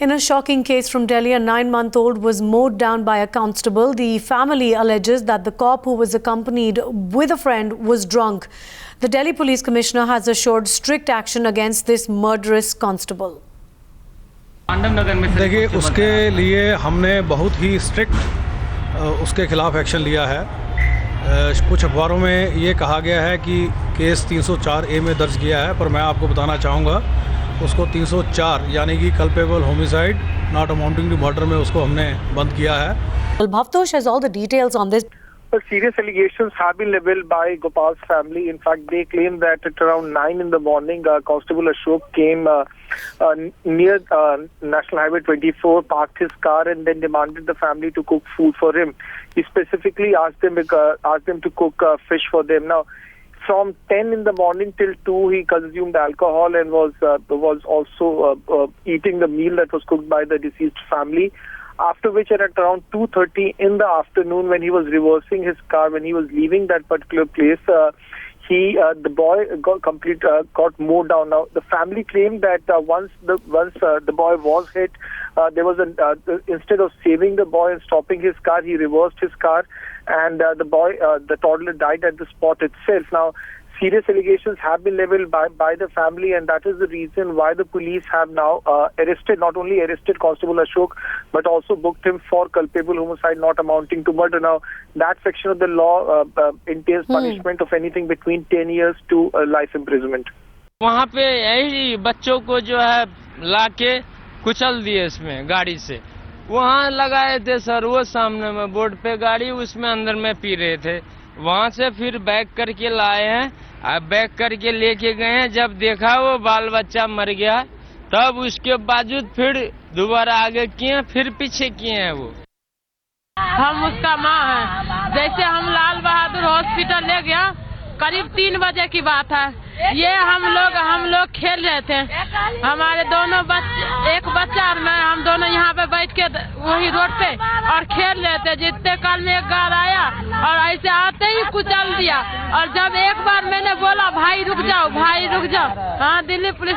In a shocking case from Delhi, a 9-month-old was mowed down by a constable. The family alleges that the cop, who was accompanied with a friend, was drunk. The Delhi Police Commissioner has assured strict action against this murderous constable. देखिए, उसके लिए हमने बहुत ही strict उसके खिलाफ action लिया है। कुछ अखबारों में ये कहा गया है कि केस 304A में दर्ज किया है, पर मैं आपको बताना चाहूँगा उसको 304 यानी कि culpable homicide not amounting to murder में उसको हमने बंद किया है। Bhavtosh has all the details on this. Serious allegations have been leveled by Gopal's family. In fact, they claim that at around 9 in the morning, Constable Ashok came near National Highway 24, parked his car, and then demanded the family to cook food for him. He specifically asked them to cook fish for them. Now, from 10 in the morning till 2, he consumed alcohol and was also eating the meal that was cooked by the deceased family. After which, at around 2:30 in the afternoon, when he was reversing his car, when he was leaving that particular place, the boy got mowed down. Now, the family claimed that once the boy was hit, there was instead of saving the boy and stopping his car, he reversed his car, and the toddler died at the spot itself. Now, serious allegations have been leveled by the family, and that is the reason why the police have now not only arrested Constable Ashok, but also booked him for culpable homicide not amounting to murder. Now, that section of the law entails punishment of anything between 10 years to life imprisonment. वहाँ पे यही बच्चों को जो है लाके कुचल दिए इसमें गाड़ी से, वहाँ लगाए थे सर, वो सामने में बोर्ड पे गाड़ी, उसमें अंदर में पी रहे थे, वहाँ से फिर बैक करके लाए हैं, बैक करके लेके गए हैं। जब देखा वो बाल बच्चा मर गया, तब उसके बावजूद फिर दोबारा आगे किए, फिर पीछे किए हैं। वो हम उसका माँ है। जैसे हम लाल बहादुर हॉस्पिटल ले गया, करीब 3 बजे की बात है। ये हम लोग खेल रहे थे, हमारे दोनों एक बच्चा और मैं, हम दोनों यहाँ पे बैठ के वही रोड पे और खेल रहे थे। जितने काल में एक गाड़ आया और ऐसे आते ही कुचल दिया, और जब एक बार मैंने बोला भाई रुक जाओ, भाई रुक जाओ, हाँ दिल्ली पुलिस,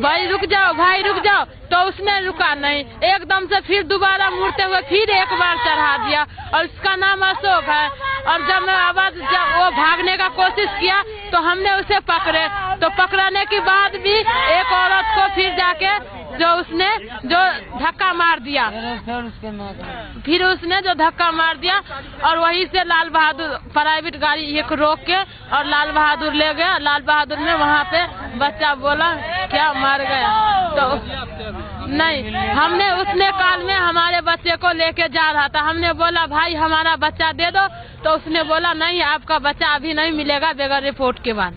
भाई रुक जाओ, भाई रुक जाओ, तो उसने रुका नहीं, एकदम से फिर दोबारा मुड़ते हुए फिर एक बार चढ़ा दिया, और उसका नाम अशोक है। और जब वो भागने का कोशिश किया तो हमने उसे पकड़े, तो पकड़ने के बाद भी एक औरत को फिर जाके जो धक्का मार दिया, फिर उसने जो धक्का मार दिया, और वहीं से लाल बहादुर प्राइवेट गाड़ी एक रोक के और लाल बहादुर ले गया। लाल बहादुर में वहाँ पे बच्चा बोला क्या मार गया, तो नहीं, हमने उसने काल में हमारे बच्चे को लेके जा रहा था, हमने बोला भाई हमारा बच्चा दे दो, तो उसने बोला नहीं, आपका बच्चा अभी नहीं मिलेगा बगैर रिपोर्ट के बाद।